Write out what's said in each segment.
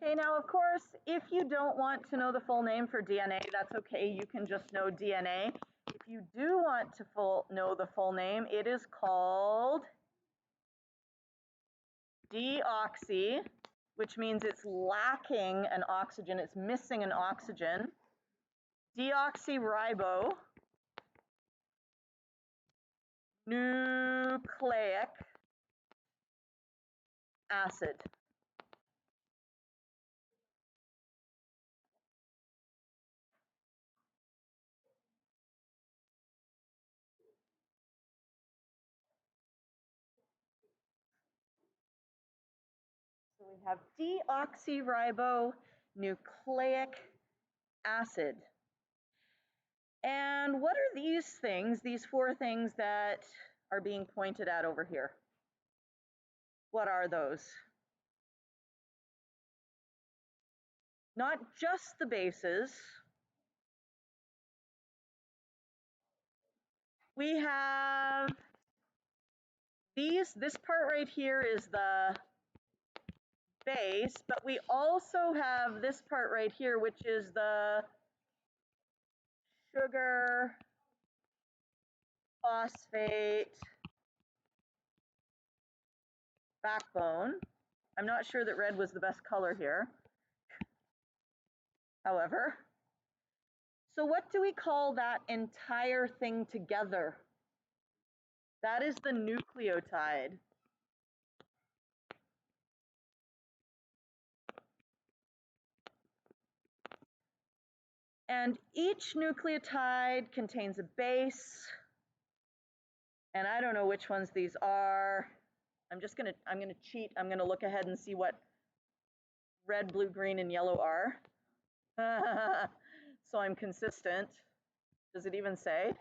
Okay, now of course, if you don't want to know the full name for DNA, that's okay, you can just know DNA. If you do want to know the full name, it is called deoxy, which means it's lacking an oxygen, it's missing an oxygen. Deoxyribonucleic acid. So we have deoxyribonucleic acid. And what are these things, these four things that are being pointed at over here? What are those? Not just the bases. We have this part right here is the base, but we also have this part right here, which is the sugar phosphate backbone. I'm not sure that red was the best color here, however. So what do we call that entire thing together? That is the nucleotide. And each nucleotide contains a base, and I don't know which ones these are. I'm gonna cheat. I'm gonna look ahead and see what red, blue, green, and yellow are. So I'm consistent. Does it even say?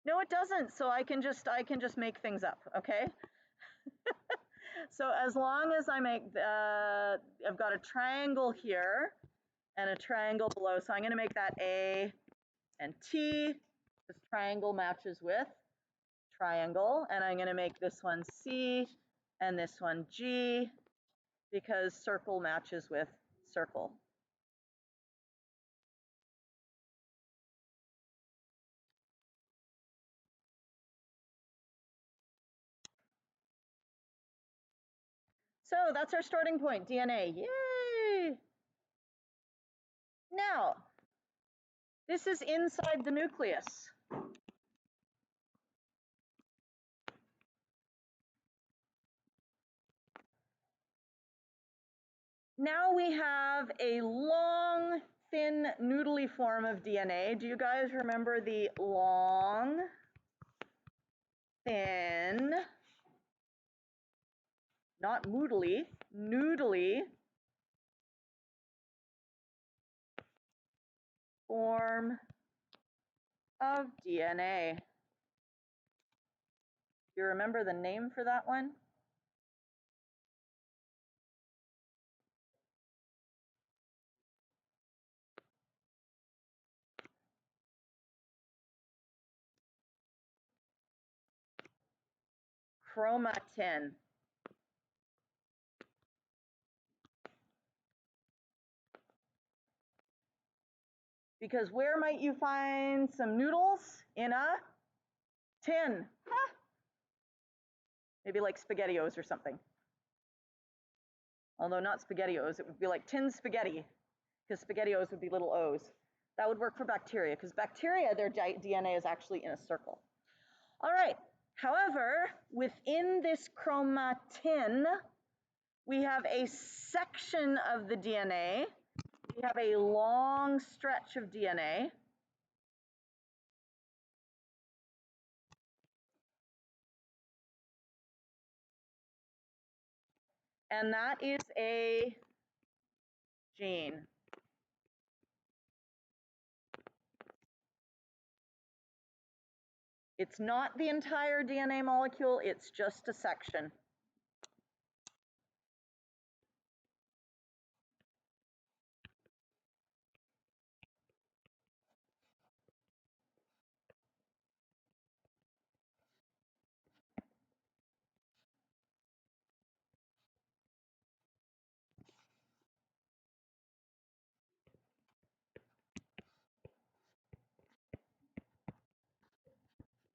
No, it doesn't. So I can just make things up, okay? So as long as I make I've got a triangle here and a triangle below. So I'm going to make that A and T. This triangle matches with triangle, and I'm going to make this one C and this one G because circle matches with circle. So that's our starting point, DNA. Yay! Now, this is inside the nucleus. Now we have a long, thin, noodly form of DNA. Do you guys remember the long, thin, not moodly, noodly form of DNA? Do you remember the name for that one? Chromatin. Because where might you find some noodles? In a tin. Huh. Maybe like SpaghettiOs or something. Although not SpaghettiOs, it would be like tin spaghetti, because SpaghettiOs would be little O's. That would work for bacteria, because bacteria, their DNA is actually in a circle. All right, however, within this chromatin, we have a section of the DNA. We have a long stretch of DNA. And that is a gene. It's not the entire DNA molecule, it's just a section.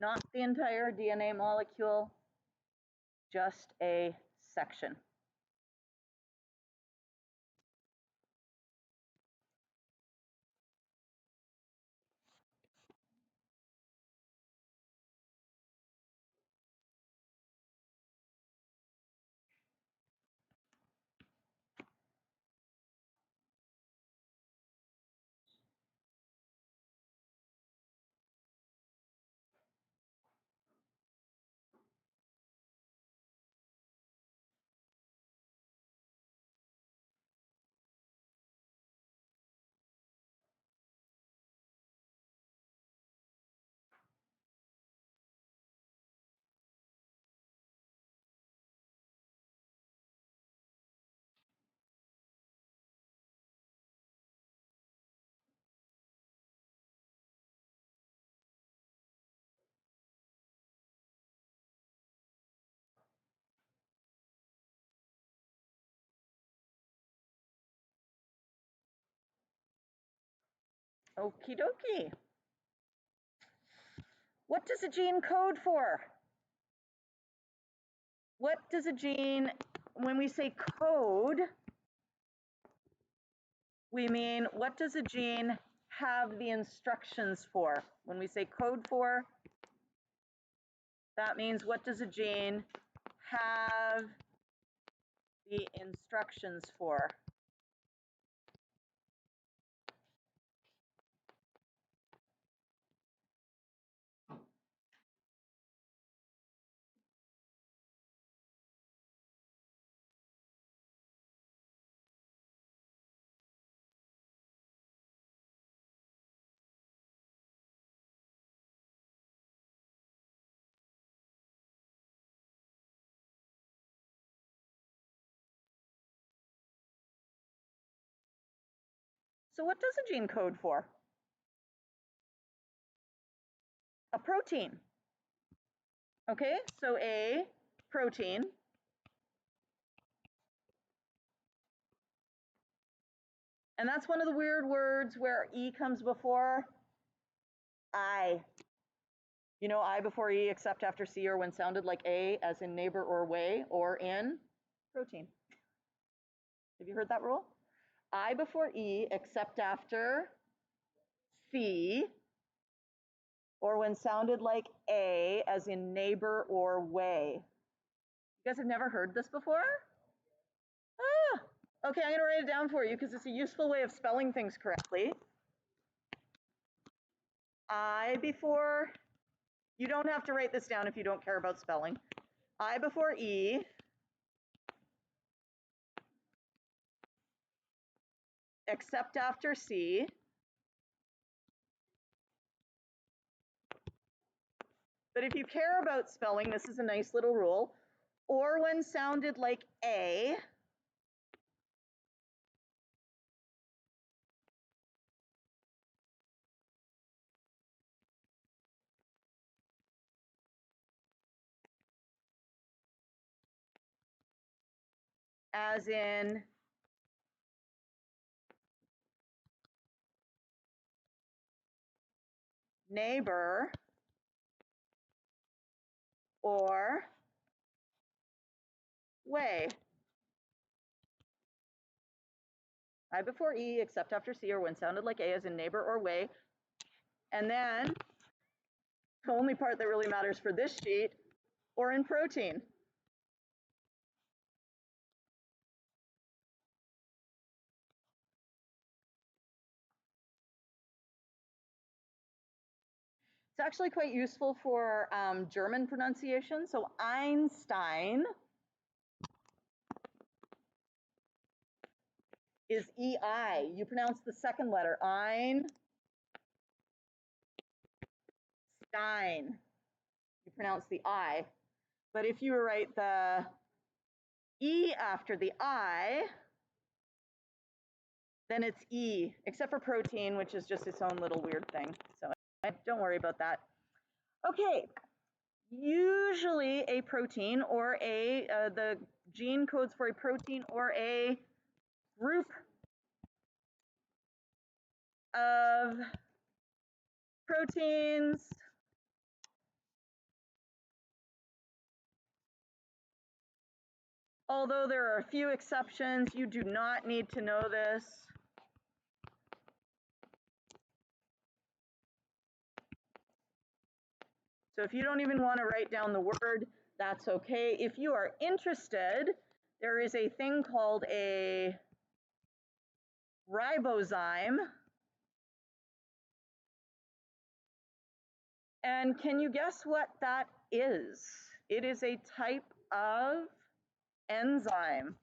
Not the entire DNA molecule, just a section. Okie dokie. What does a gene code for? What does a gene, when we say code, we mean what does a gene have the instructions for? When we say code for, that means what does a gene have the instructions for? So what does a gene code for? A protein. Okay, so a protein. And that's one of the weird words where E comes before I. You know, I before E except after C, or when sounded like A, as in neighbor or way, or in protein. Have you heard that rule? I before E except after C, or when sounded like A, as in neighbor or way. You guys have never heard this before? Ah, okay, I'm gonna write it down for you because it's a useful way of spelling things correctly. I before, you don't have to write this down if you don't care about spelling. I before E except after C. But if you care about spelling, this is a nice little rule. Or when sounded like A, as in neighbor or way. I before E except after C, or when sounded like A, as in neighbor or way. And then the only part that really matters for this sheet, or in protein. It's actually quite useful for German pronunciation. So Einstein is EI. You pronounce the second letter, Einstein. You pronounce the I. But if you write the E after the I, then it's E, except for protein, which is just its own little weird thing. So don't worry about that. Okay, usually a protein or the gene codes for a protein or a group of proteins Although there are a few exceptions, you do not need to know this. So if you don't even want to write down the word, that's okay. If you are interested, there is a thing called a ribozyme. And can you guess what that is? It is a type of enzyme.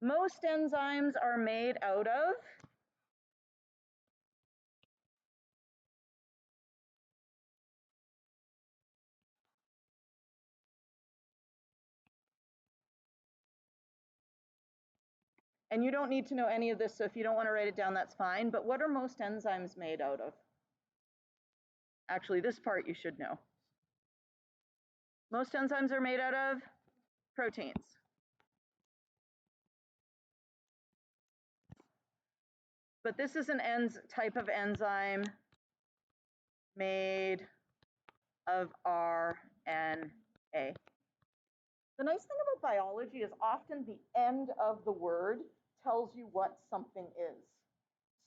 Most enzymes are made out of and you don't need to know any of this, so if you don't want to write it down, that's fine. But what are most enzymes made out of? Actually, this part you should know. Most enzymes are made out of proteins. But this is an type of enzyme made of RNA. The nice thing about biology is often the end of the word tells you what something is.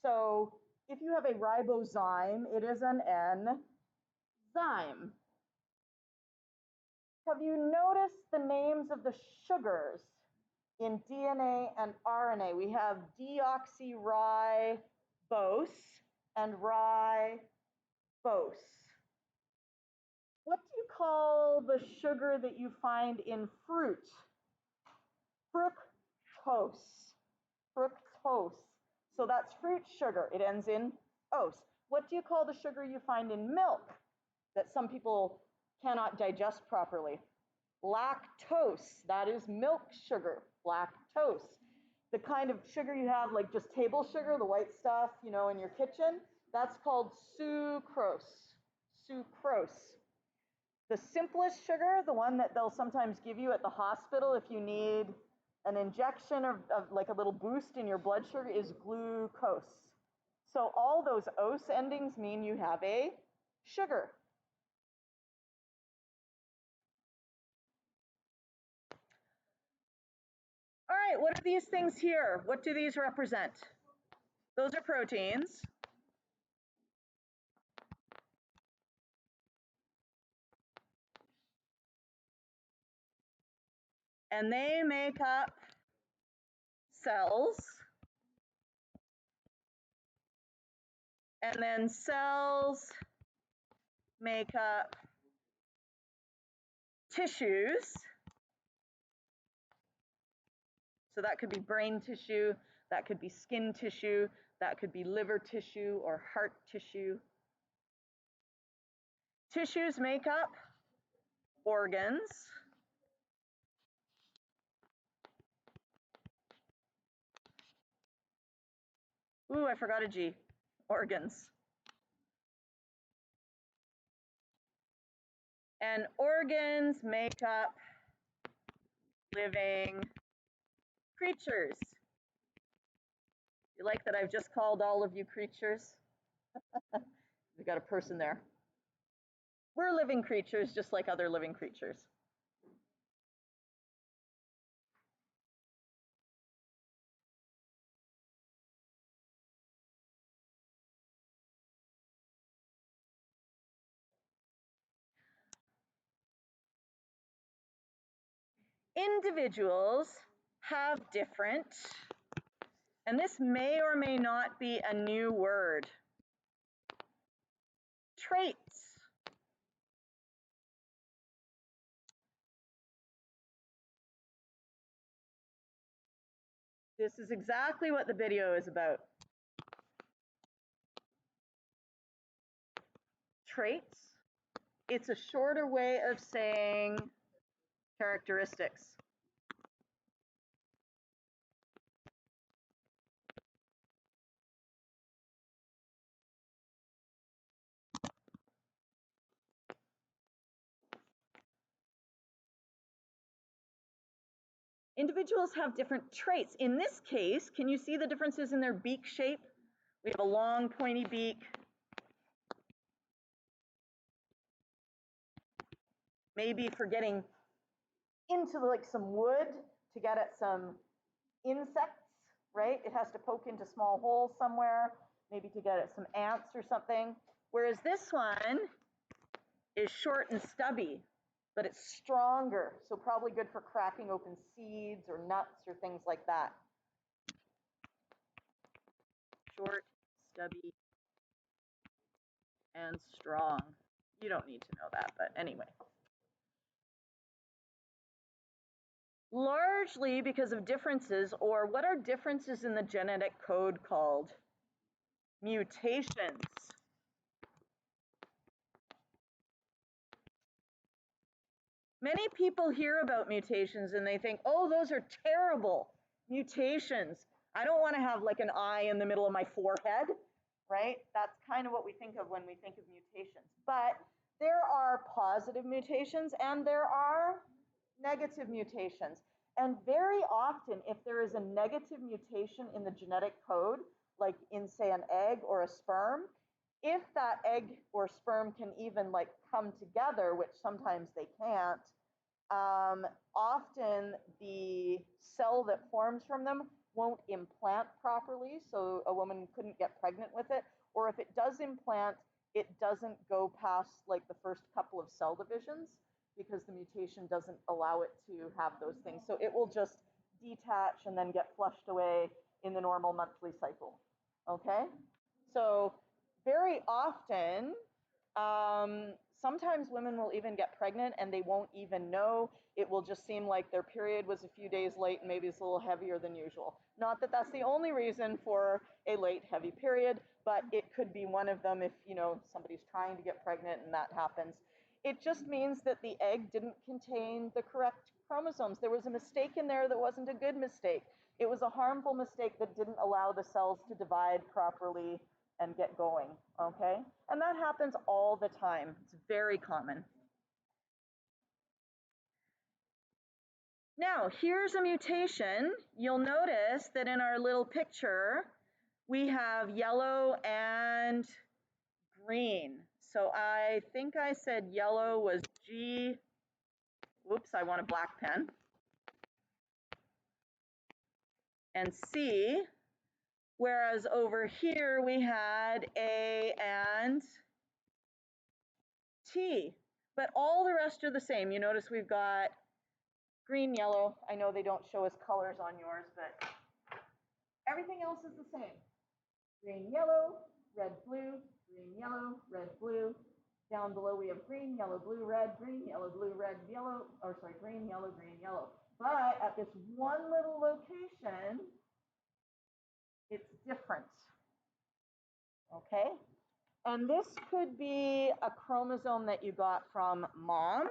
So if you have a ribozyme, it is an enzyme. Have you noticed the names of the sugars in DNA and RNA? We have deoxyribose and ribose. What do you call the sugar that you find in fruit? Fructose. Fructose. So that's fruit sugar. It ends in ose. What do you call the sugar you find in milk that some people cannot digest properly? Lactose. That is milk sugar. Lactose. The kind of sugar you have, like just table sugar, the white stuff, you know, in your kitchen, that's called sucrose. Sucrose. The simplest sugar, the one that they'll sometimes give you at the hospital if you need an injection of like a little boost in your blood sugar, is glucose. So all those ose endings mean you have a sugar. All right, what are these things here? What do these represent? Those are proteins. And they make up cells. And then cells make up tissues. So that could be brain tissue, that could be skin tissue, that could be liver tissue or heart tissue. Tissues make up organs. Ooh, I forgot a G. Organs. And organs make up living creatures. You like that I've just called all of you creatures? We've got a person there. We're living creatures just like other living creatures. Individuals have different, and this may or may not be a new word, traits. This is exactly what the video is about. Traits. It's a shorter way of saying characteristics. Individuals have different traits. In this case, can you see the differences in their beak shape? We have a long pointy beak. maybe for getting into like some wood to get at some insects, right? It has to poke into small holes somewhere, maybe to get at some ants or something. Whereas this one is short and stubby, but it's stronger, so probably good for cracking open seeds or nuts or things like that. Short, stubby, and strong. You don't need to know that, but anyway. Largely because of differences, or what are differences in the genetic code called? Mutations. Many people hear about mutations and they think, oh, those are terrible mutations. I don't want to have like an eye in the middle of my forehead, right? That's kind of what we think of when we think of mutations. But there are positive mutations and there are negative mutations. And very often, if there is a negative mutation in the genetic code, like in, say, an egg or a sperm, if that egg or sperm can even like come together, which sometimes they can't, often the cell that forms from them won't implant properly, so a woman couldn't get pregnant with it. Or if it does implant, it doesn't go past like the first couple of cell divisions because the mutation doesn't allow it to have those things. So it will just detach and then get flushed away in the normal monthly cycle. Okay? So very often, sometimes women will even get pregnant and they won't even know. It will just seem like their period was a few days late and maybe it's a little heavier than usual. Not that that's the only reason for a late heavy period, but it could be one of them if, you know, somebody's trying to get pregnant and that happens. It just means that the egg didn't contain the correct chromosomes. There was a mistake in there that wasn't a good mistake. It was a harmful mistake that didn't allow the cells to divide properly and get going, okay? And that happens all the time. It's very common. Now, here's a mutation. You'll notice that in our little picture, we have yellow and green. So I think I said yellow was G. Whoops, I want a black pen. And C, whereas over here we had A and T. But all the rest are the same. You notice we've got green, yellow. I know they don't show us colors on yours, but everything else is the same. Green, yellow, red, blue, green, yellow, red, blue. Down below we have green, yellow, blue, red, green, yellow, blue, red, yellow, or sorry, green, yellow, green, yellow. But at this one little location, it's different. Okay? And this could be a chromosome that you got from mom.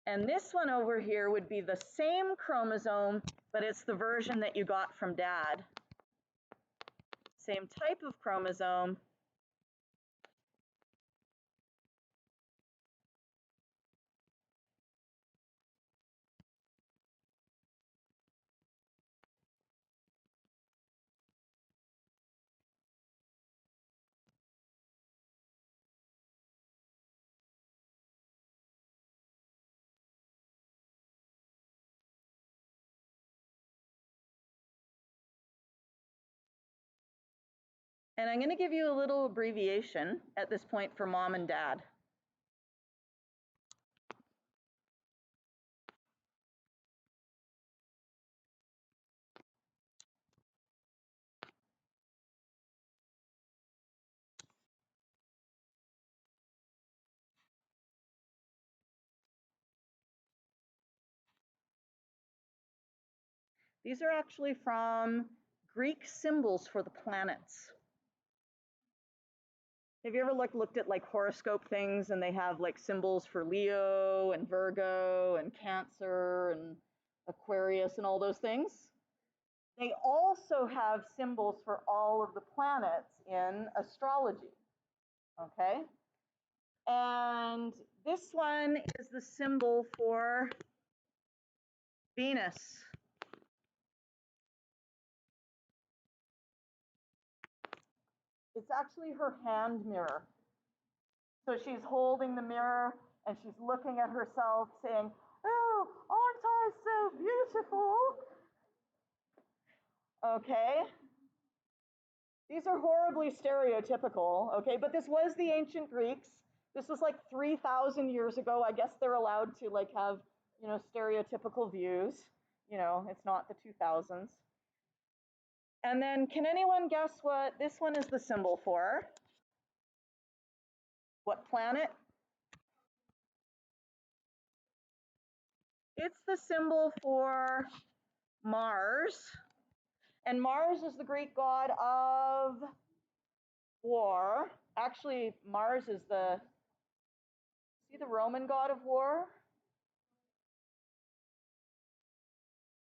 And this one over here would be the same chromosome, but it's the version that you got from dad. Same type of chromosome. And I'm going to give you a little abbreviation at this point for mom and dad. These are actually from Greek symbols for the planets. Have you ever looked at like horoscope things and they have like symbols for Leo and Virgo and Cancer and Aquarius and all those things? They also have symbols for all of the planets in astrology, okay? And this one is the symbol for Venus. It's actually her hand mirror. So she's holding the mirror and she's looking at herself saying, "Oh, aren't I so beautiful?" Okay. These are horribly stereotypical, okay, but this was the ancient Greeks. This was like 3,000 years ago. I guess they're allowed to like have, stereotypical views. It's not the 2000s. And then can anyone guess what this one is the symbol for? What planet? It's the symbol for Mars. And Mars is the Greek god of war. Actually, Mars is see the Roman god of war?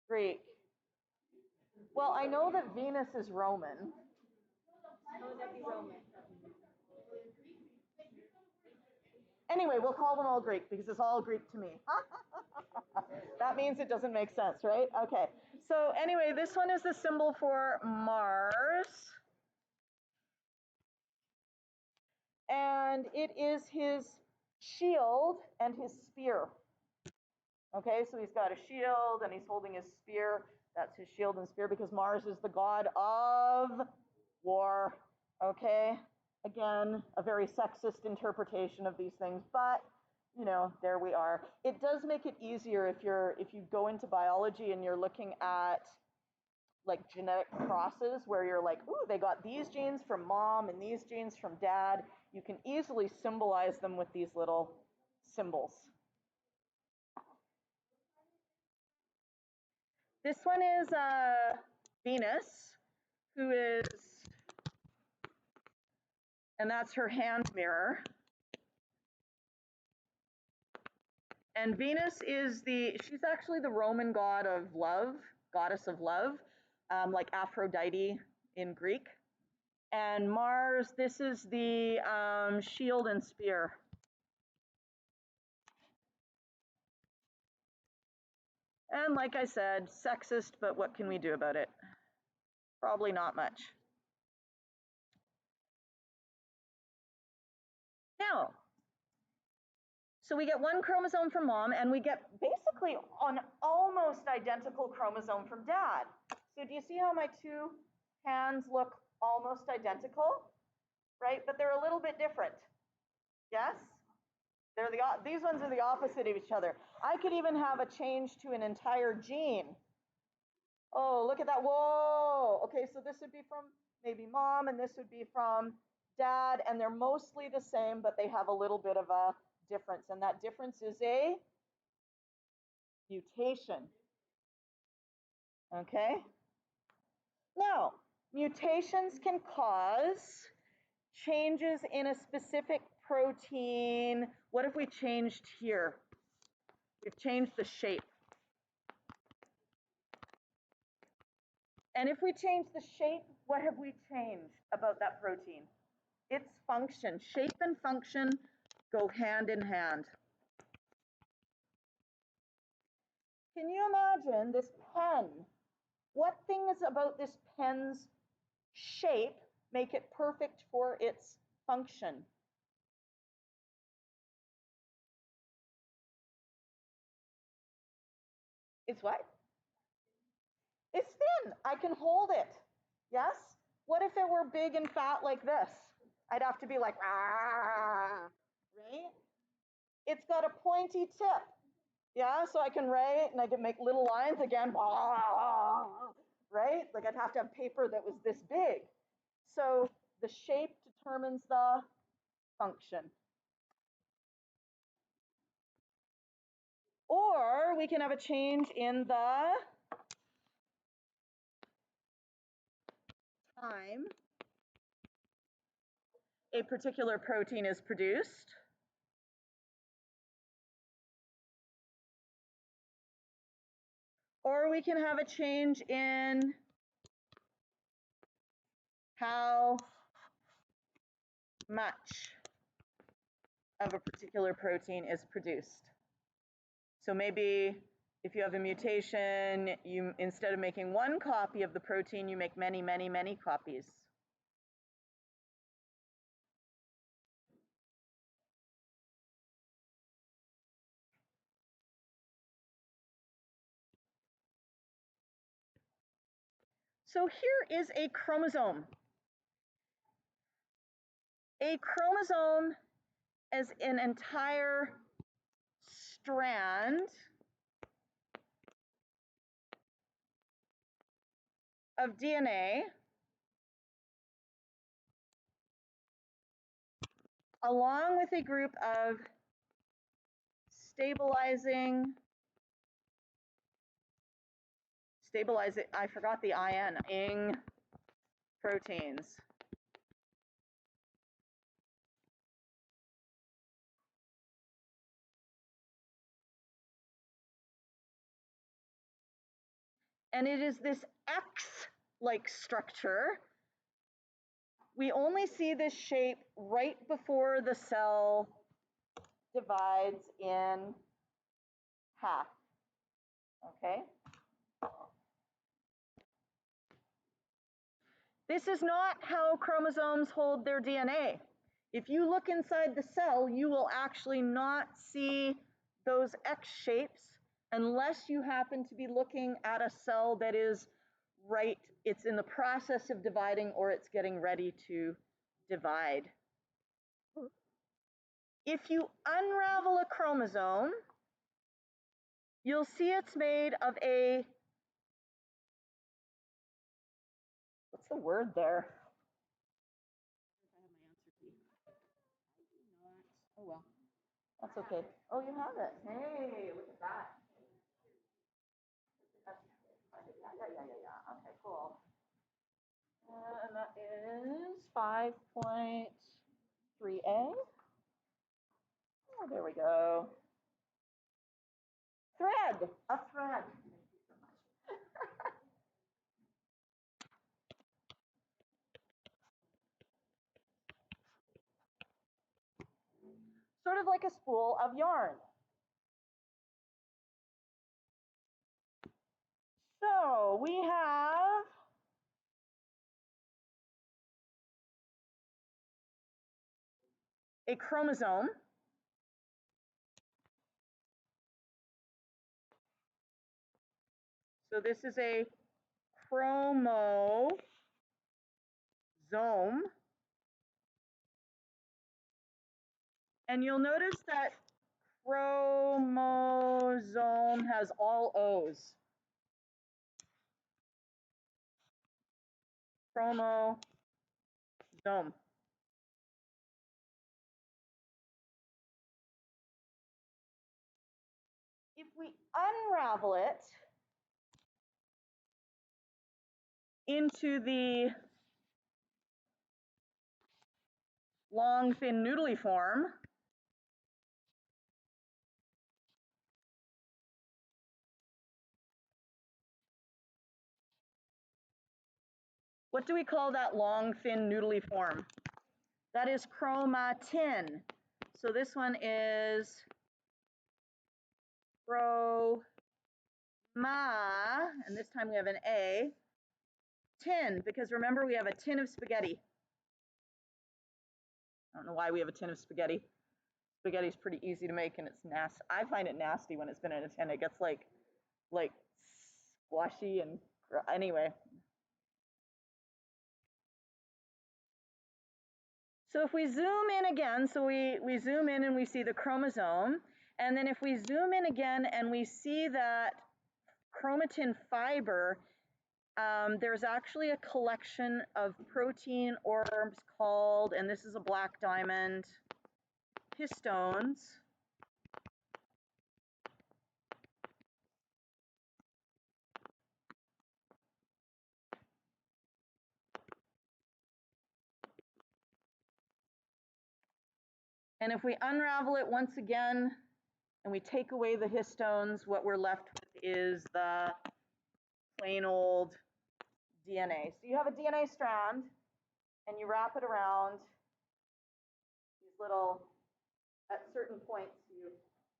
Greek. Well, I know that Venus is Roman. How would that be Roman? Anyway, we'll call them all Greek because it's all Greek to me. That means it doesn't make sense, right? Okay. So anyway, this one is the symbol for Mars. And it is his shield and his spear. Okay, so he's got a shield and he's holding his spear. That's his shield and spear because Mars is the god of war. Okay, again, a very sexist interpretation of these things, but there we are. It does make it easier if you go into biology and you're looking at like genetic crosses where you're like, ooh, they got these genes from mom and these genes from dad. You can easily symbolize them with these little symbols. This one is Venus, and that's her hand mirror. And Venus she's actually the Roman god of love, goddess of love, like Aphrodite in Greek. And Mars, this is the shield and spear. And like I said, sexist, but what can we do about it? Probably not much. Now, so we get one chromosome from mom, and we get basically an almost identical chromosome from dad. So do you see how my two hands look almost identical, right? But they're a little bit different. Yes? These ones are the opposite of each other. I could even have a change to an entire gene. Oh, look at that. Whoa. Okay, so this would be from maybe mom, and this would be from dad, and they're mostly the same, but they have a little bit of a difference, and that difference is a mutation. Okay? Now, mutations can cause changes in a specific protein. What if we changed here? We've changed the shape. And if we change the shape, what have we changed about that protein? Its function. Shape and function go hand in hand. Can you imagine this pen? What things about this pen's shape make it perfect for its function? It's what? It's thin. I can hold it. Yes? What if it were big and fat like this? I'd have to be like, ah, right? It's got a pointy tip. Yeah, so I can write and I can make little lines again, right? Like I'd have to have paper that was this big. So the shape determines the function. Or we can have a change in the time a particular protein is produced. Or we can have a change in how much of a particular protein is produced. So maybe if you have a mutation, you instead of making one copy of the protein, you make many, many, many copies. So here is a chromosome. A chromosome is an entire strand of DNA along with a group of stabilizing, I forgot the ing proteins. And it is this X-like structure. We only see this shape right before the cell divides in half, okay? This is not how chromosomes hold their DNA. If you look inside the cell, you will actually not see those X shapes unless you happen to be looking at a cell that is right, it's in the process of dividing or it's getting ready to divide. If you unravel a chromosome, you'll see it's made of a, what's the word there? Oh well, that's okay. Oh, you have it. Hey, look at that. Yeah. Okay, cool. And that is 5.3a. Oh, there we go. Thread, a thread. Sort of like a spool of yarn. So we have a chromosome. So this is a chromosome. And you'll notice that chromosome has all O's. Chromosome. If we unravel it into the long, thin, noodly form, what do we call that long, thin, noodly form? That is chromatin. So this one is chroma, and this time we have an A, tin, because remember we have a tin of spaghetti. I don't know why we have a tin of spaghetti. Spaghetti's pretty easy to make and it's nasty. I find it nasty when it's been in a tin. It gets like squashy and anyway. So if we zoom in again, so we zoom in and we see the chromosome, and then if we zoom in again and we see that chromatin fiber, there's actually a collection of protein orbs called, and this is a black diamond, histones. And if we unravel it once again and we take away the histones, what we're left with is the plain old DNA. So you have a DNA strand and you wrap it around these little, at certain points you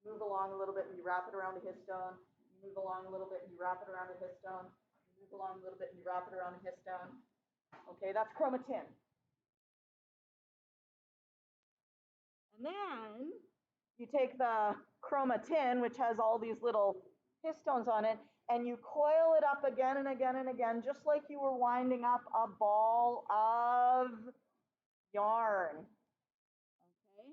move along a little bit and you wrap it around a histone, you move along a little bit and you wrap it around a histone, you move along a little bit and you wrap it around a histone. Okay, that's chromatin. And then you take the chromatin, which has all these little histones on it, and you coil it up again and again and again, just like you were winding up a ball of yarn. Okay.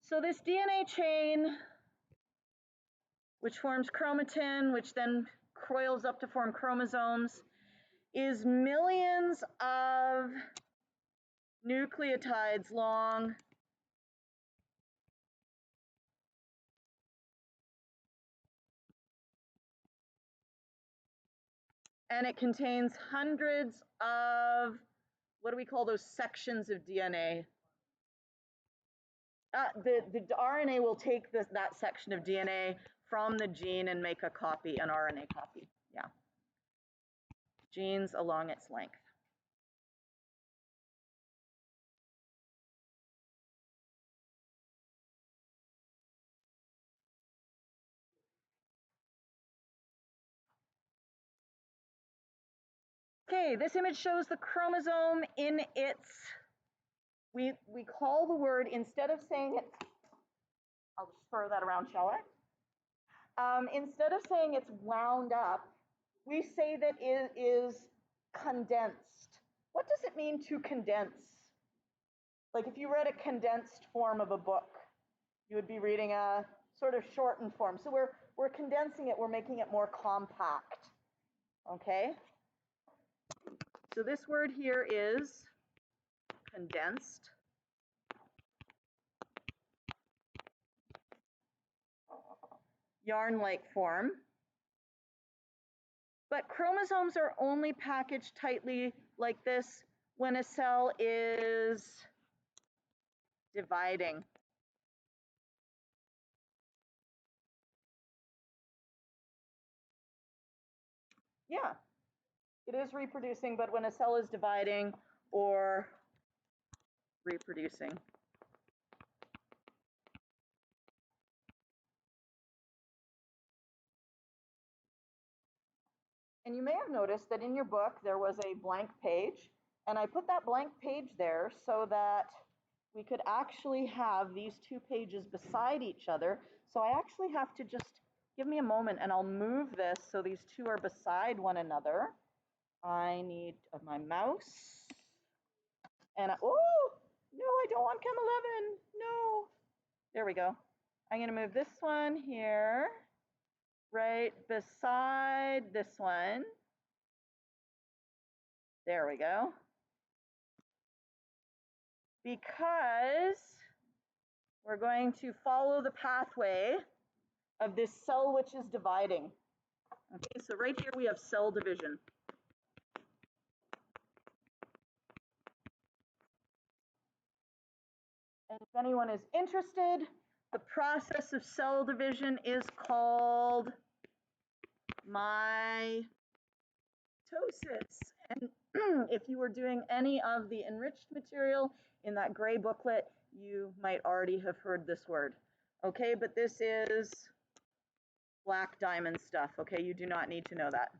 So this DNA chain, which forms chromatin, which then coils up to form chromosomes, is millions of nucleotides long. And it contains hundreds of, what do we call those sections of DNA? The RNA will take that section of DNA from the gene and make a copy, an RNA copy. Yeah. Genes along its length. Okay, this image shows the chromosome in its, we call the word, instead of saying it, I'll just throw that around, shall I? Instead of saying it's wound up, we say that it is condensed. What does it mean to condense? Like if you read a condensed form of a book, you would be reading a sort of shortened form. So we're condensing it, we're making it more compact. Okay? So this word here is condensed. Yarn-like form. But chromosomes are only packaged tightly like this when a cell is dividing. Yeah, it is reproducing, but when a cell is dividing or reproducing. And you may have noticed that in your book there was a blank page, and I put that blank page there so that we could actually have these two pages beside each other. So I actually have to just, give me a moment and I'll move this so these two are beside one another. I need my mouse. And oh, no, I don't want Chem 11. No. There we go. I'm going to move this one here, right beside this one. There we go. Because we're going to follow the pathway of this cell which is dividing. Okay, so right here we have cell division. And if anyone is interested, the process of cell division is called mitosis. And if you were doing any of the enriched material in that gray booklet, you might already have heard this word. Okay, but this is black diamond stuff. Okay, you do not need to know that.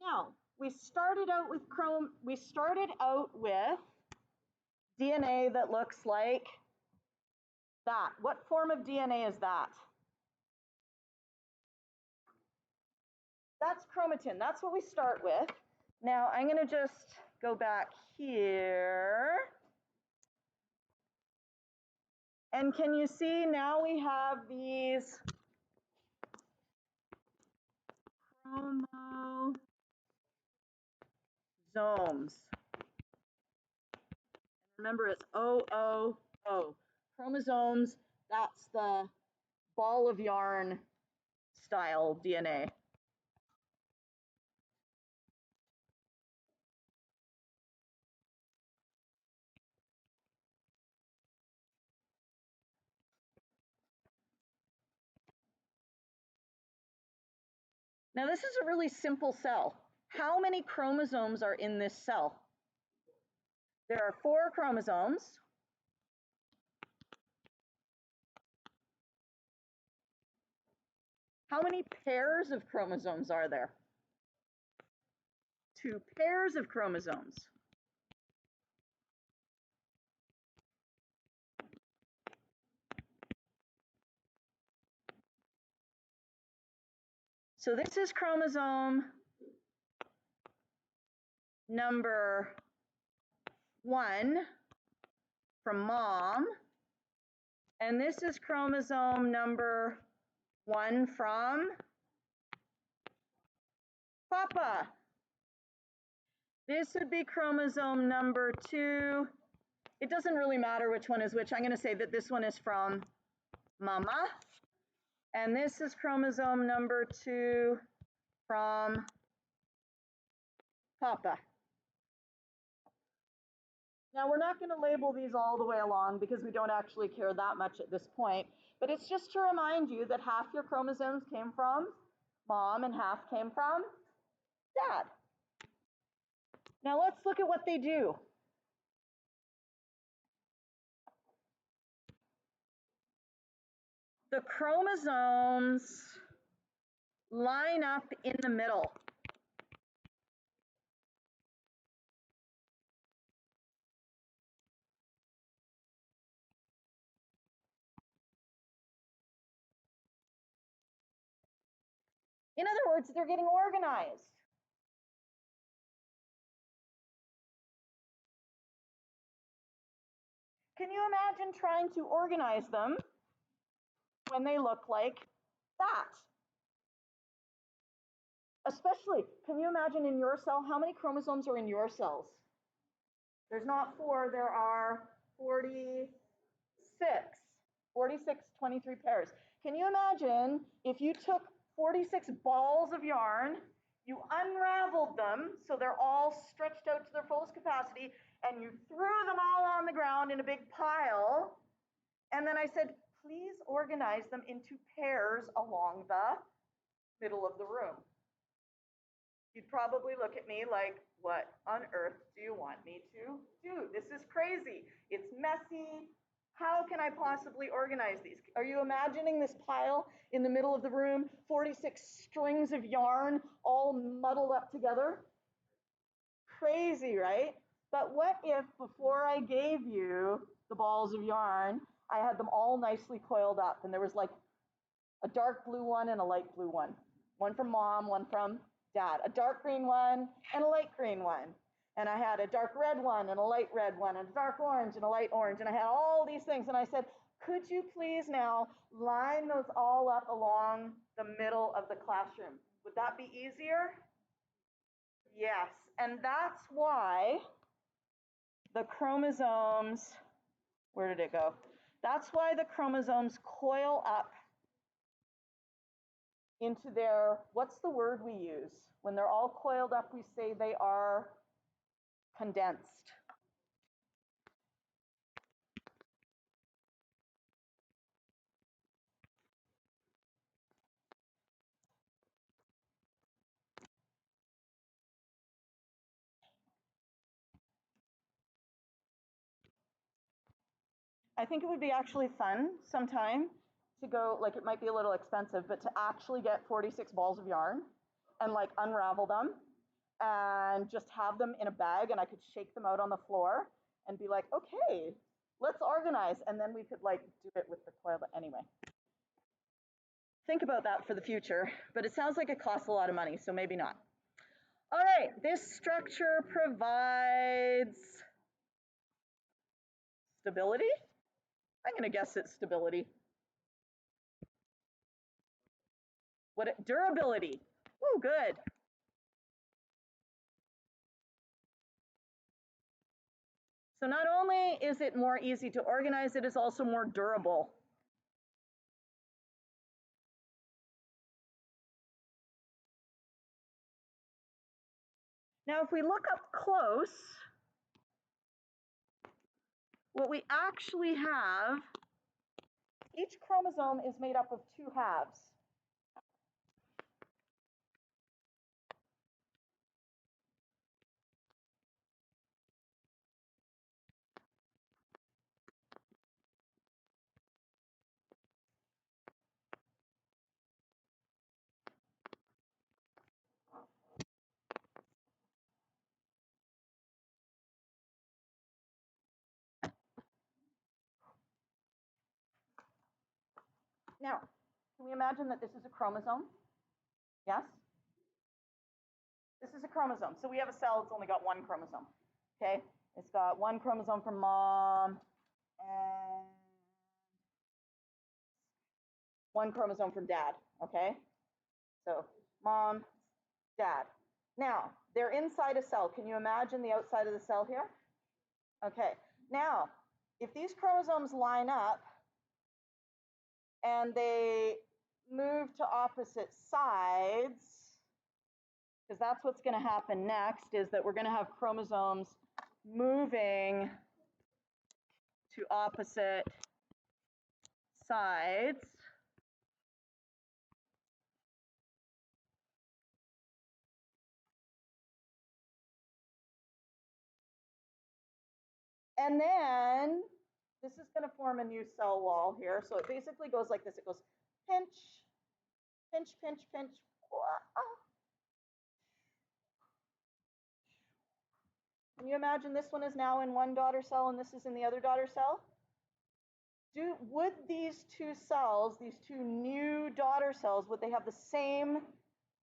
Now, we started out with DNA that looks like that. What form of DNA is that? That's chromatin. That's what we start with. Now, I'm going to just go back here. And can you see now we have these chromosomes. Remember, it's O-O-O. Chromosomes, that's the ball of yarn style DNA. Now, this is a really simple cell. How many chromosomes are in this cell? There are 4 chromosomes. How many pairs of chromosomes are there? 2 pairs of chromosomes. So this is chromosome number 1 from mom, and this is chromosome number 1 from papa. This would be chromosome number 2. It doesn't really matter which one is which. I'm going to say that this one is from mama, and this is chromosome number 2 from papa. Now we're not going to label these all the way along because we don't actually care that much at this point, but it's just to remind you that half your chromosomes came from mom and half came from dad. Now let's look at what they do. The chromosomes line up in the middle. In other words, they're getting organized. Can you imagine trying to organize them when they look like that? Especially, can you imagine in your cell, how many chromosomes are in your cells? There's not 4, there are 46. 23 pairs. Can you imagine if you took 46 balls of yarn, you unraveled them so they're all stretched out to their fullest capacity, and you threw them all on the ground in a big pile, and then I said, please organize them into pairs along the middle of the room? You'd probably look at me like, what on earth do you want me to do? This is crazy. It's messy. How can I possibly organize these? Are you imagining this pile in the middle of the room, 46 strings of yarn all muddled up together? Crazy, right? But what if before I gave you the balls of yarn, I had them all nicely coiled up and there was like a dark blue one and a light blue one. One from mom, one from dad. A dark green one and a light green one. And I had a dark red one and a light red one and a dark orange and a light orange. And I had all these things. And I said, could you please now line those all up along the middle of the classroom? Would that be easier? Yes. And that's why the chromosomes, where did it go? That's why the chromosomes coil up into their, what's the word we use? When they're all coiled up, we say they are condensed. I think it would be actually fun sometime to go, like it might be a little expensive, but to actually get 46 balls of yarn and like unravel them and just have them in a bag, and I could shake them out on the floor and be like, okay, let's organize. And then we could like do it with the coil. Anyway, think about that for the future, but it sounds like it costs a lot of money, so maybe not. All right, this structure provides stability. I'm going to guess it's stability. Durability. Ooh, good. So not only is it more easy to organize, it is also more durable. Now, if we look up close, what we actually have, each chromosome is made up of 2 halves. Now, can we imagine that this is a chromosome? Yes? This is a chromosome. So we have a cell that's only got one chromosome. Okay? It's got one chromosome from mom and one chromosome from dad. Okay? So mom, dad. Now, they're inside a cell. Can you imagine the outside of the cell here? Okay. Now, if these chromosomes line up and they move to opposite sides, because that's what's going to happen next, is that we're going to have chromosomes moving to opposite sides. And then this is going to form a new cell wall here. So it basically goes like this. It goes pinch, pinch, pinch, pinch. Can you imagine this one is now in one daughter cell and this is in the other daughter cell? Would these two cells, these two new daughter cells, would they have the same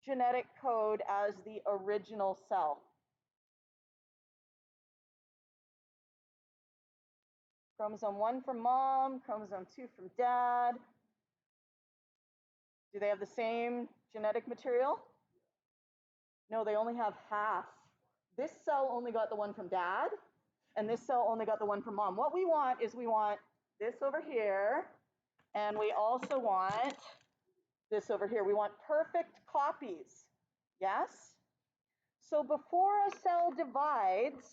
genetic code as the original cell? Chromosome 1 from mom, chromosome 2 from dad. Do they have the same genetic material? No, they only have half. This cell only got the one from dad, and this cell only got the one from mom. What we want is we want this over here, and we also want this over here. We want perfect copies, yes? So before a cell divides,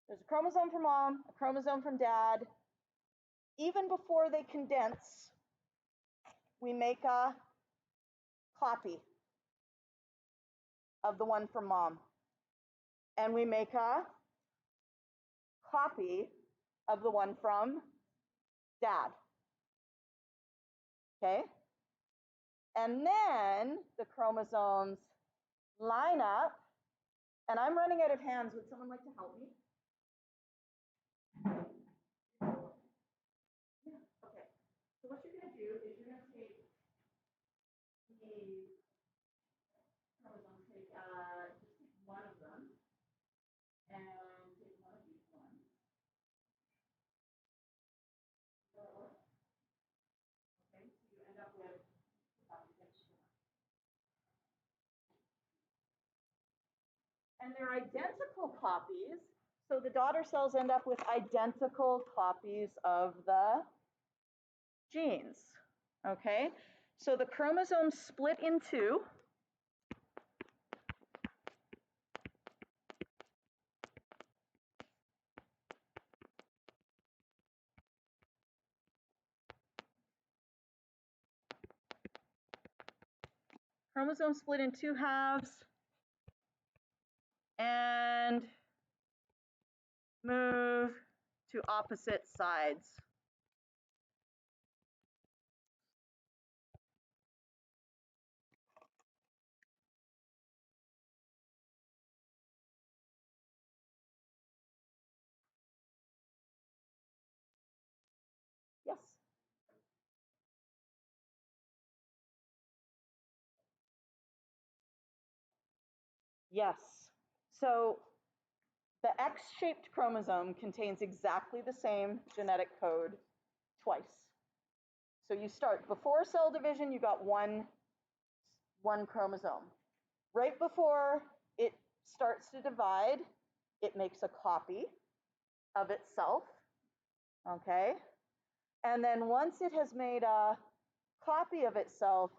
there's a chromosome from mom, a chromosome from dad. Even before they condense, we make a copy of the one from mom. And we make a copy of the one from dad. Okay? And then the chromosomes line up, and I'm running out of hands. Would someone like to help me? Yeah, okay. So what you're going to do is you're going to take the chromosomes, just take one of them, and take one of these ones. Okay, so you end up with and they're identical copies. So the daughter cells end up with identical copies of the genes. Okay, so the chromosomes split in two. Chromosomes split in two halves and move to opposite sides. Yes. Yes. So the X-shaped chromosome contains exactly the same genetic code twice. So you start before cell division, you got one chromosome. Right before it starts to divide, it makes a copy of itself, okay? And then once it has made a copy of itself,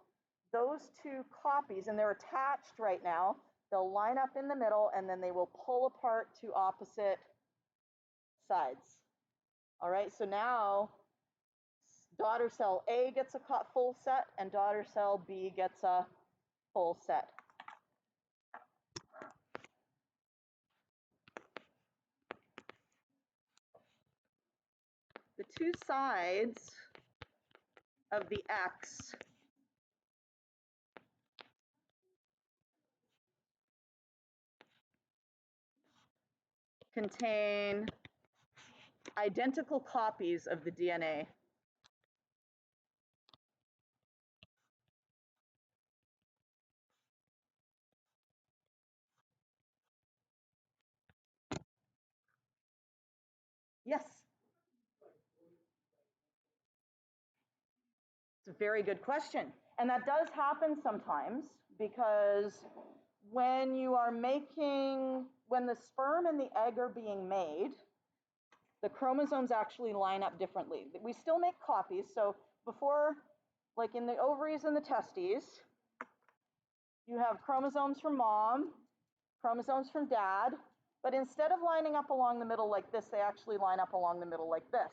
those two copies, and they're attached right now, they'll line up in the middle and then they will pull apart to opposite sides. All right, so now daughter cell A gets a full set and daughter cell B gets a full set. The two sides of the X contain identical copies of the DNA. Yes. It's a very good question. And that does happen sometimes because when the sperm and the egg are being made, the chromosomes actually line up differently. We still make copies. So before, like in the ovaries and the testes, you have chromosomes from mom, chromosomes from dad, but instead of lining up along the middle like this, they actually line up along the middle like this.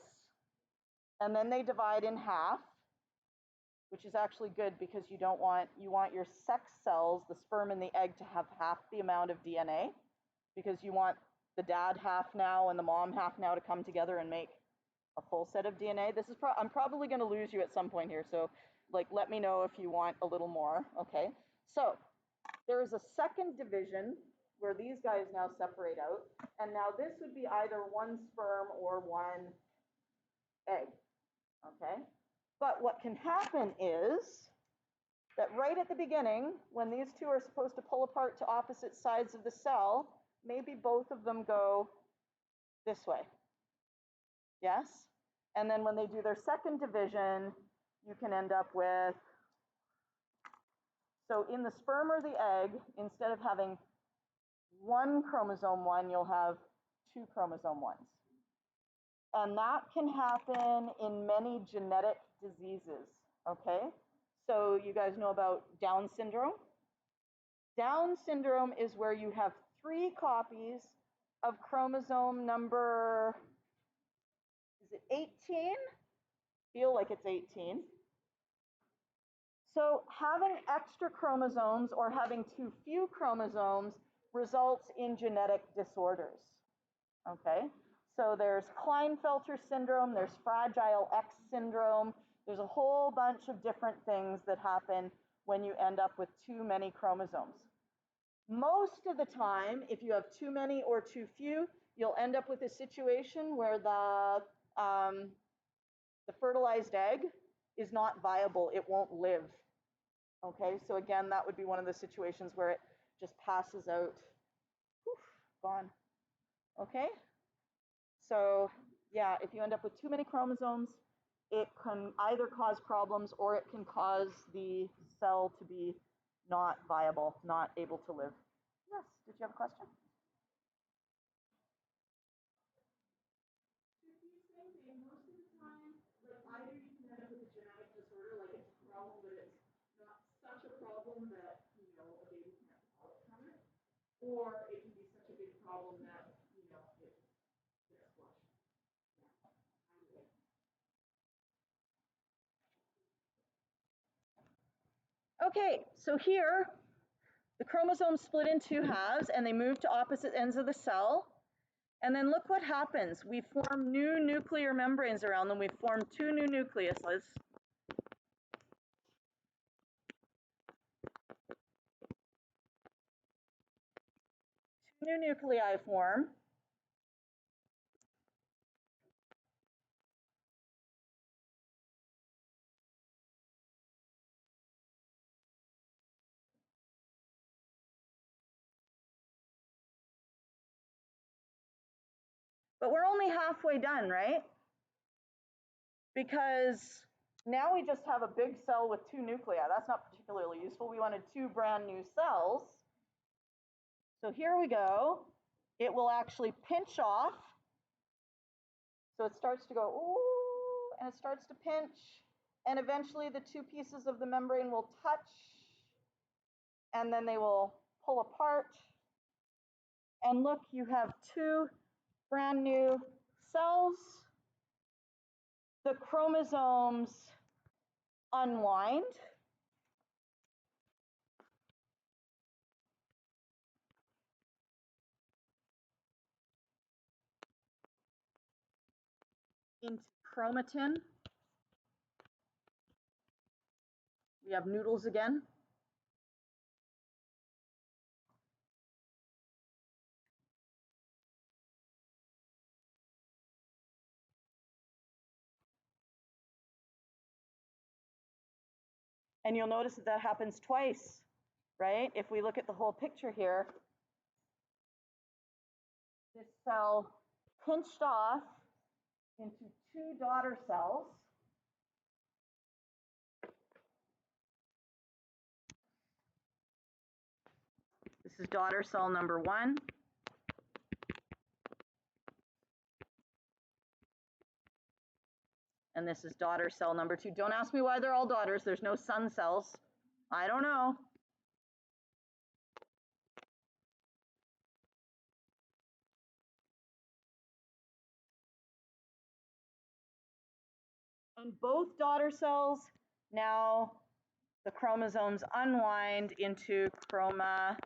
And then they divide in half, which is actually good because you want your sex cells, the sperm and the egg, to have half the amount of DNA, because you want the dad half now and the mom half now to come together and make a full set of DNA. This is I'm probably going to lose you at some point here, so like let me know if you want a little more. Okay, so there is a second division where these guys now separate out, and now this would be either one sperm or one egg. Okay, but what can happen is that right at the beginning, when these two are supposed to pull apart to opposite sides of the cell, maybe both of them go this way. Yes? And then when they do their second division, you can end up with, so in the sperm or the egg, instead of having one chromosome 1, you'll have 2 chromosome 1s. And that can happen in many genetic diseases, okay? So you guys know about Down syndrome? Down syndrome is where you have 3 copies of chromosome number, is it 18? Feel like it's 18. So having extra chromosomes or having too few chromosomes results in genetic disorders, okay? So there's Klinefelter syndrome, there's Fragile X syndrome, there's a whole bunch of different things that happen when you end up with too many chromosomes. Most of the time, if you have too many or too few, you'll end up with a situation where the fertilized egg is not viable. It won't live. Okay, so again, that would be one of the situations where it just passes out. Whew, gone. Okay, so yeah, if you end up with too many chromosomes, it can either cause problems or it can cause the cell to be not viable, not able to live. Yes, did you have a question? Most of the time, like either you can end up with a genetic disorder, like it's a problem, but it's not such a problem that, you know, a baby can't develop from it, or it can be such a big problem that, you know, it gets flushed. Okay, so here, the chromosomes split in 2 halves and they move to opposite ends of the cell. And then look what happens. We form new nuclear membranes around them. We've formed 2 new nucleuses. 2 new nuclei form. But we're only halfway done, right? Because now we just have a big cell with 2 nuclei. That's not particularly useful. We wanted 2 brand new cells. So here we go. It will actually pinch off. So it starts to go, ooh, and it starts to pinch. And eventually the 2 pieces of the membrane will touch. And then they will pull apart. And look, you have 2 brand new cells. The chromosomes unwind. Into chromatin. We have noodles again. And you'll notice that that happens twice, right? If we look at the whole picture here, this cell pinched off into two daughter cells. This is daughter cell number 1. And this is daughter cell number 2. Don't ask me why they're all daughters. There's no son cells. I don't know. And both daughter cells, now the chromosomes unwind into chromatin.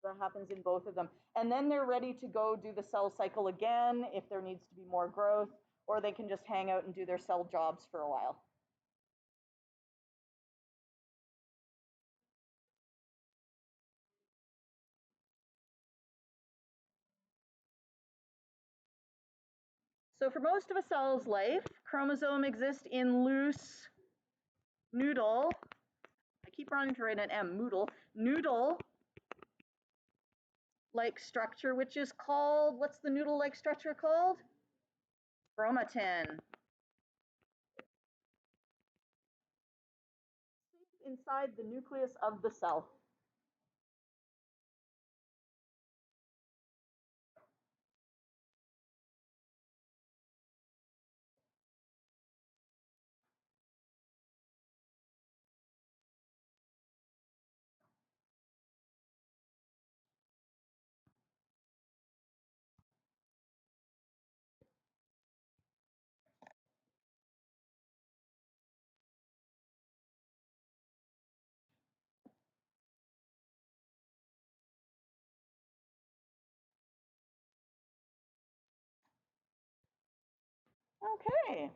That happens in both of them. And then they're ready to go do the cell cycle again if there needs to be more growth, or they can just hang out and do their cell jobs for a while. So for most of a cell's life, chromosome exists in loose noodle. I keep wanting to write an M, noodle-like structure, which is called, what's the noodle-like structure called? Chromatin. Inside the nucleus of the cell. Okay.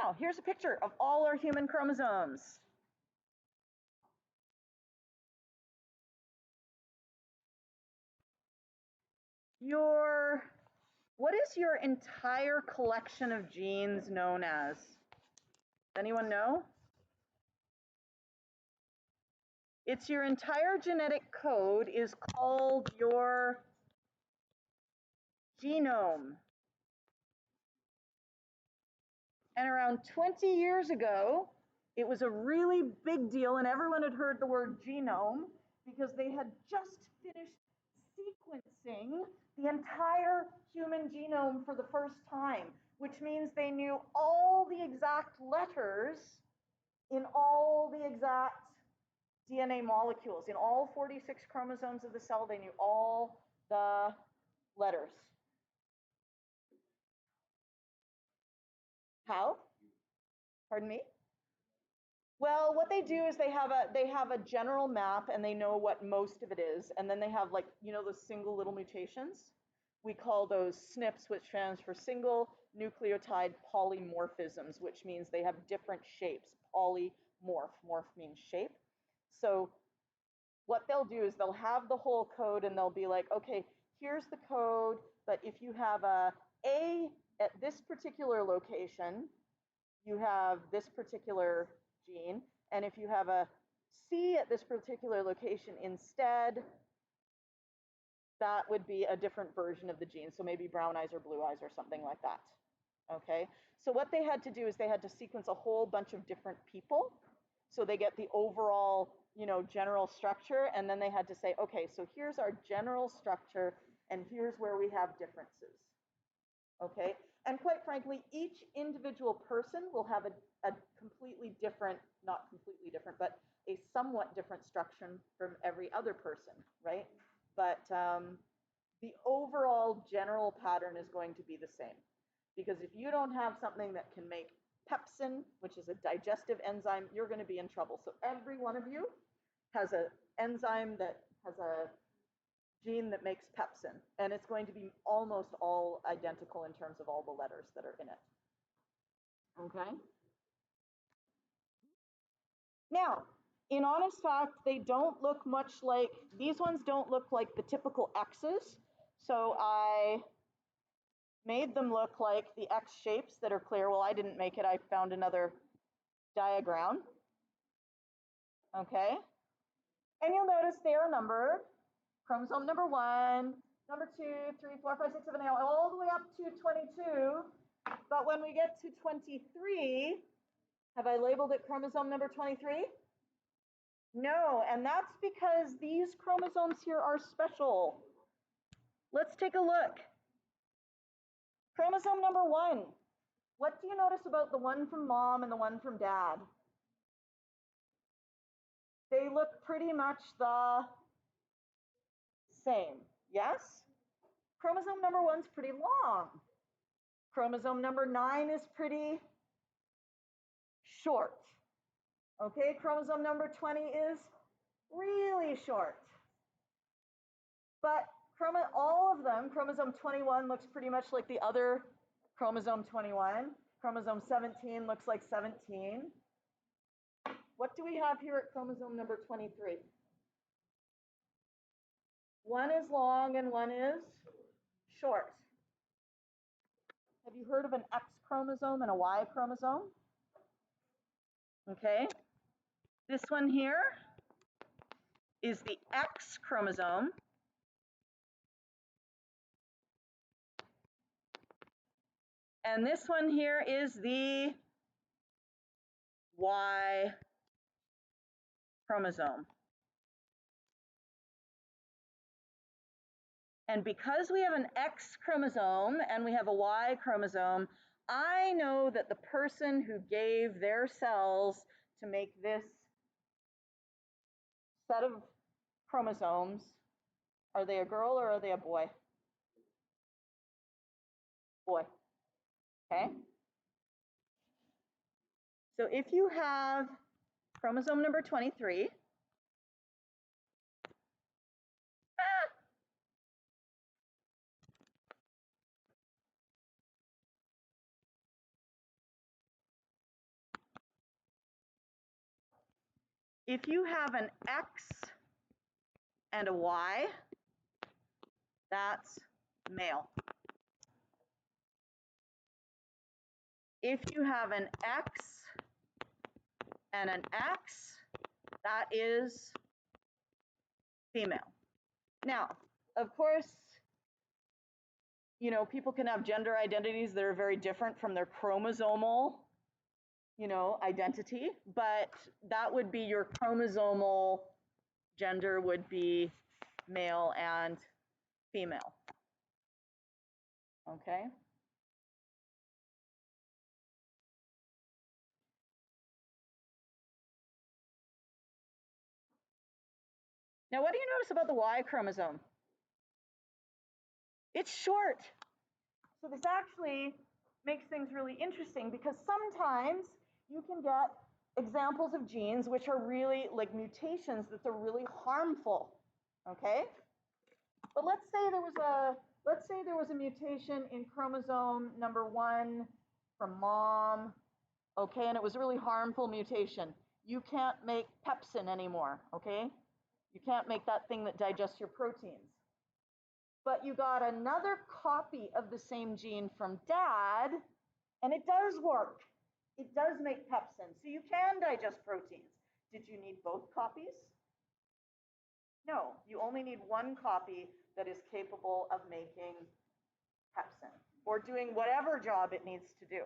Now, here's a picture of all our human chromosomes. What is your entire collection of genes known as? Does anyone know? It's your entire genetic code is called your genome. And around 20 years ago, it was a really big deal, and everyone had heard the word genome because they had just finished sequencing the entire human genome for the first time, which means they knew all the exact letters in all the exact DNA molecules. In all 46 chromosomes of the cell, they knew all the letters. How? Pardon me? Well, what they do is they have a general map and they know what most of it is, and then they have, like, you know, those single little mutations. We call those SNPs, which stands for single nucleotide polymorphisms, which means they have different shapes. Polymorph, morph means shape. So what they'll do is they'll have the whole code and they'll be like, okay, here's the code, but if you have a at this particular location, you have this particular gene, and if you have a C at this particular location instead, that would be a different version of the gene. So maybe brown eyes or blue eyes or something like that. Okay, so what they had to do is they had to sequence a whole bunch of different people so they get the overall, you know, general structure, and then they had to say, okay, so here's our general structure and here's where we have differences. Okay, and quite frankly, each individual person will have a completely different, not completely different, but a somewhat different structure from every other person, right? But the overall general pattern is going to be the same. Because if you don't have something that can make pepsin, which is a digestive enzyme, you're going to be in trouble. So every one of you has an enzyme that has a gene that makes pepsin, and it's going to be almost all identical in terms of all the letters that are in it. Okay? Now, in honest fact, they don't look much like, these ones don't look like the typical X's. So I made them look like the X shapes that are clear. Well, I didn't make it, I found another diagram. Okay, and you'll notice they are numbered. Chromosome number 1, number 2, 3, 4, 5, 6, 7, 8, all the way up to 22. But when we get to 23, have I labeled it chromosome number 23? No, and that's because these chromosomes here are special. Let's take a look. Chromosome number 1. What do you notice about the one from mom and the one from dad? They look pretty much the same, yes? Chromosome number 1's pretty long. Chromosome number 9 is pretty short. Okay, chromosome number 20 is really short. But all of them, chromosome 21 looks pretty much like the other chromosome 21. Chromosome 17 looks like 17. What do we have here at chromosome number 23? One is long and one is short. Have you heard of an X chromosome and a Y chromosome? Okay. This one here is the X chromosome. And this one here is the Y chromosome. And because we have an X chromosome and we have a Y chromosome, I know that the person who gave their cells to make this set of chromosomes, are they a girl or are they a boy? Boy. Okay. So if you have chromosome number 23, if you have an X and a Y, that's male. If you have an X and an X, that is female. Now, of course, you know, people can have gender identities that are very different from their chromosomal, you know, identity, but that would be your chromosomal gender would be male and female. Okay? Now, what do you notice about the Y chromosome? It's short. So this actually makes things really interesting because sometimes you can get examples of genes which are really like mutations that are really harmful. Okay? But let's say there was a mutation in chromosome number 1 from mom, okay, and it was a really harmful mutation. You can't make pepsin anymore, okay? You can't make that thing that digests your proteins. But you got another copy of the same gene from dad, and it does work. It does make pepsin, so you can digest proteins. Did you need both copies? No, you only need one copy that is capable of making pepsin or doing whatever job it needs to do.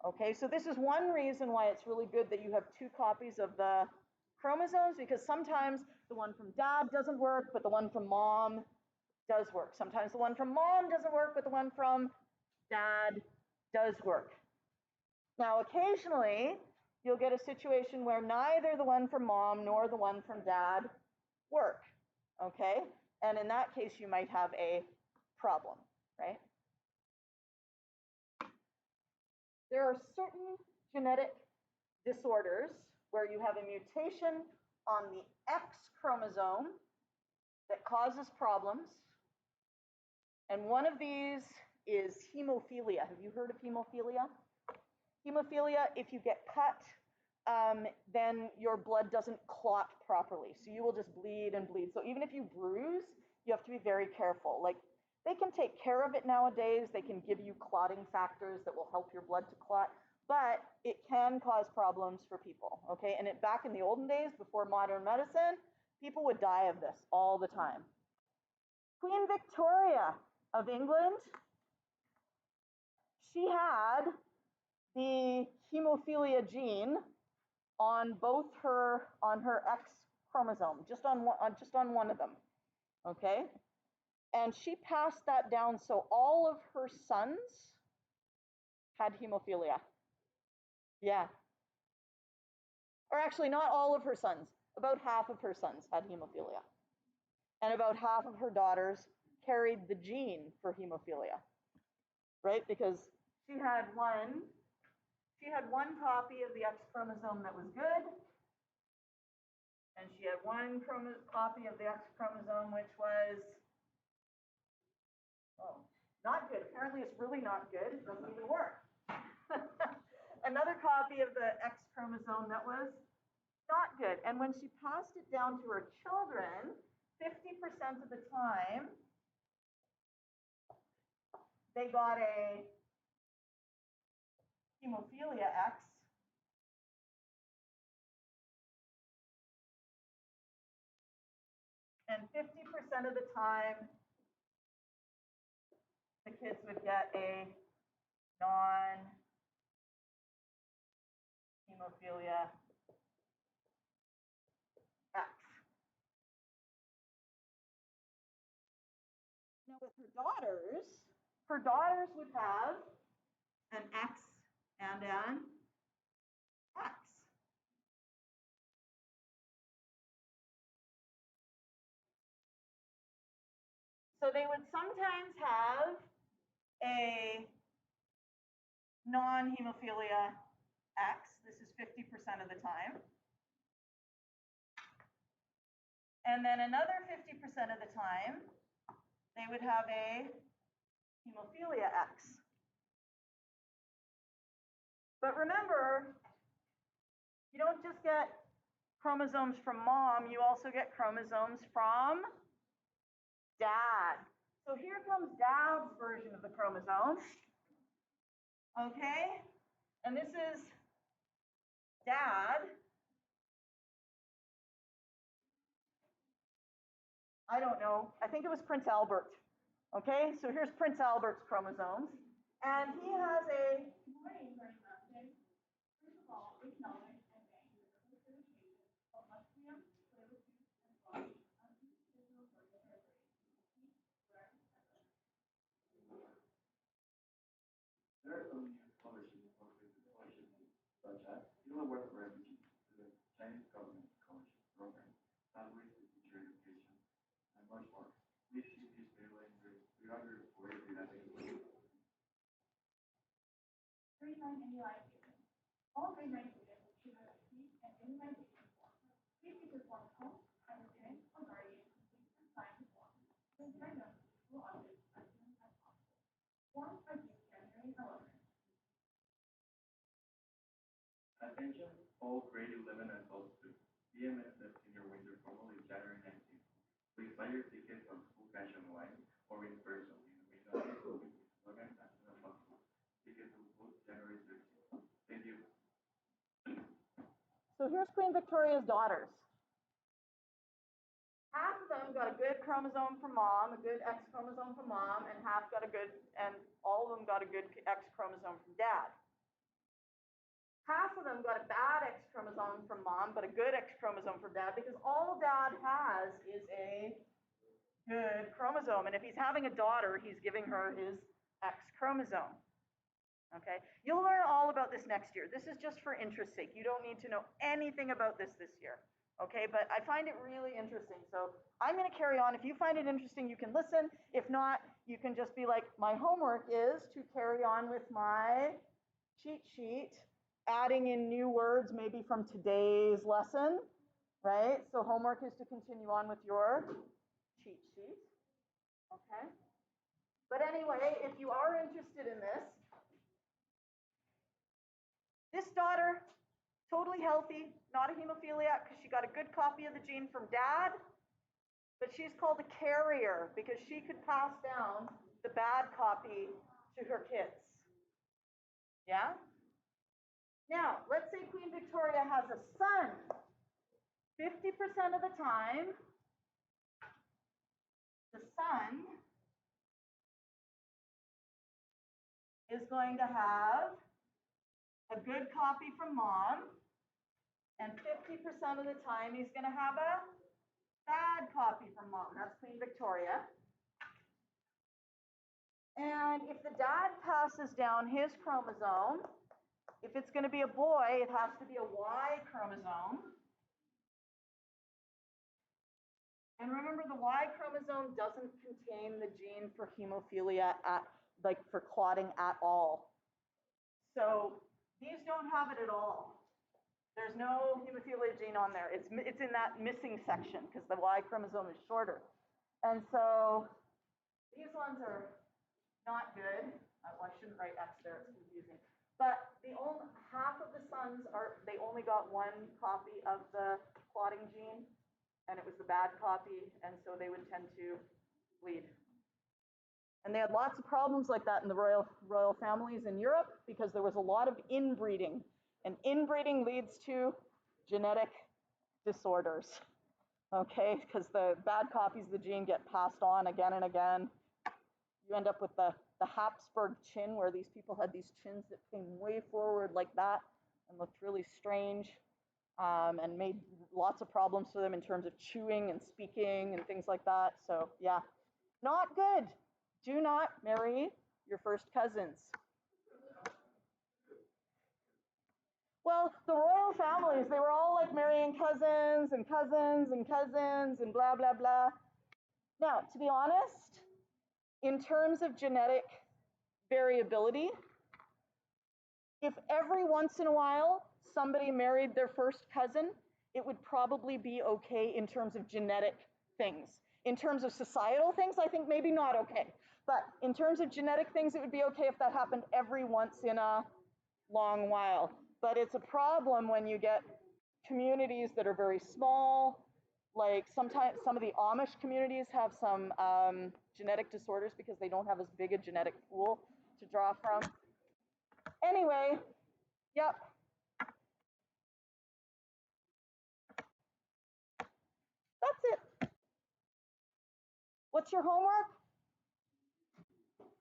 Okay, so this is one reason why it's really good that you have two copies of the chromosomes, because sometimes the one from dad doesn't work, but the one from mom does work. Sometimes the one from mom doesn't work, but the one from dad does work. Now, occasionally, you'll get a situation where neither the one from mom nor the one from dad work, okay? And in that case, you might have a problem, right? There are certain genetic disorders where you have a mutation on the X chromosome that causes problems. And one of these is hemophilia. Have you heard of hemophilia? Hemophilia, if you get cut, then your blood doesn't clot properly. So you will just bleed and bleed. So even if you bruise, you have to be very careful. Like They can take care of it nowadays. They can give you clotting factors that will help your blood to clot, but it can cause problems for people, okay? And back in the olden days, before modern medicine, people would die of this all the time. Queen Victoria of England, she had the hemophilia gene on her X chromosome, just on one of them, okay? And she passed that down, so all of her sons had hemophilia. Yeah. Or actually, not all of her sons. About half of her sons had hemophilia. And about half of her daughters carried the gene for hemophilia, right? Because she had one copy of the X chromosome that was good, and she had one copy of the X chromosome which was, oh, not good. Apparently it's really not good. It doesn't even work. Another copy of the X chromosome that was not good. And when she passed it down to her children, 50% of the time, they got a hemophilia X. And 50% of the time, the kids would get a non-hemophilia X. Now with her daughters would have an X and an X. So they would sometimes have a non-hemophilia X. This is 50% of the time. And then another 50% of the time, they would have a hemophilia X. But remember, you don't just get chromosomes from mom, you also get chromosomes from dad. So here comes dad's version of the chromosome. Okay? And this is dad. I don't know. I think it was Prince Albert. Okay? So here's Prince Albert's chromosomes. And he has a There are some new scholarships such as Delaware Refugees to the Chinese Government Scholarship Program, Salaries to Teacher Education, and much more. Please see this table in the 340 database. Grade 9 immunization. All grade 9 students should have received an immunization form. Please use the form home, and the parent or guardian complete and sign the form. Then send them to the school office as soon as possible. Forms are due January 11th. Attention, all grade 11 and 12 students. BMSF Senior Winter Formal is January 19th. Please buy your tickets on school cash online or in person in the window school program as soon as possible. Tickets will book January 13th. Thank you. So here's Queen Victoria's daughters. Half of them got a good chromosome from mom, a good X chromosome from mom, and all of them got a good X chromosome from dad. Half of them got a bad X chromosome from mom, but a good X chromosome from dad, because all dad has is a good chromosome. And if he's having a daughter, he's giving her his X chromosome. Okay, you'll learn all about this next year. This is just for interest's sake. You don't need to know anything about this year. Okay, but I find it really interesting. So I'm going to carry on. If you find it interesting, you can listen. If not, you can just be like, my homework is to carry on with my cheat sheet, adding in new words maybe from today's lesson, right? So homework is to continue on with your cheat sheet. Okay. But anyway, if you are interested in this daughter, totally healthy, not a hemophiliac because she got a good copy of the gene from dad. But she's called a carrier because she could pass down the bad copy to her kids. Yeah? Now, let's say Queen Victoria has a son. 50% of the time, the son is going to have a good copy from mom, and 50% of the time he's going to have a bad copy from mom. That's Queen Victoria. And if the dad passes down his chromosome, if it's going to be a boy, it has to be a Y chromosome. And remember, the Y chromosome doesn't contain the gene for hemophilia like for clotting at all. So these don't have it at all. There's no hemophilia gene on there. It's in that missing section because the Y chromosome is shorter. And so these ones are not good. I shouldn't write X there, it's confusing. But half of the sons they only got one copy of the clotting gene, and it was the bad copy, and so they would tend to bleed. And they had lots of problems like that in the royal families in Europe because there was a lot of inbreeding, and inbreeding leads to genetic disorders, okay? Because the bad copies of the gene get passed on again and again. You end up with the Habsburg chin, where these people had these chins that came way forward like that and looked really strange, and made lots of problems for them in terms of chewing and speaking and things like that. So yeah, not good. Do not marry your first cousins. Well, the royal families, they were all like marrying cousins and cousins and cousins and blah, blah, blah. Now, to be honest, in terms of genetic variability, if every once in a while somebody married their first cousin, it would probably be okay in terms of genetic things. In terms of societal things, I think maybe not okay. But in terms of genetic things, it would be okay if that happened every once in a long while. But it's a problem when you get communities that are very small. Like sometimes some of the Amish communities have some genetic disorders because they don't have as big a genetic pool to draw from. Anyway, yep. That's it. What's your homework?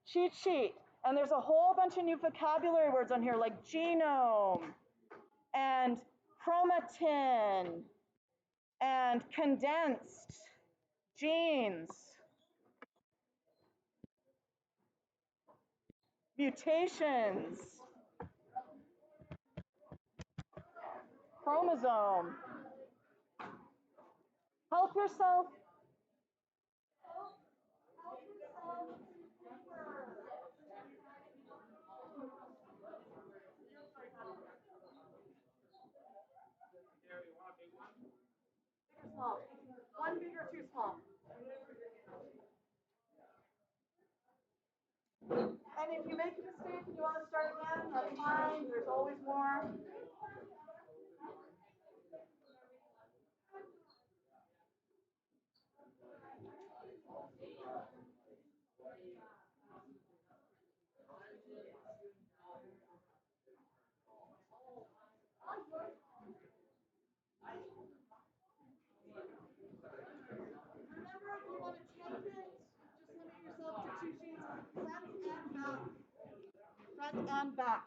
Cheat sheet. And there's a whole bunch of new vocabulary words on here like genome and chromatin and condensed genes, mutations, chromosome. Help yourself. Big or small? One big or two small? And if you make a mistake and you want to start again, that's fine. There's always more. Remember, if you want to tempt it, just limit yourself to 2 sheets, front and back. Front and back.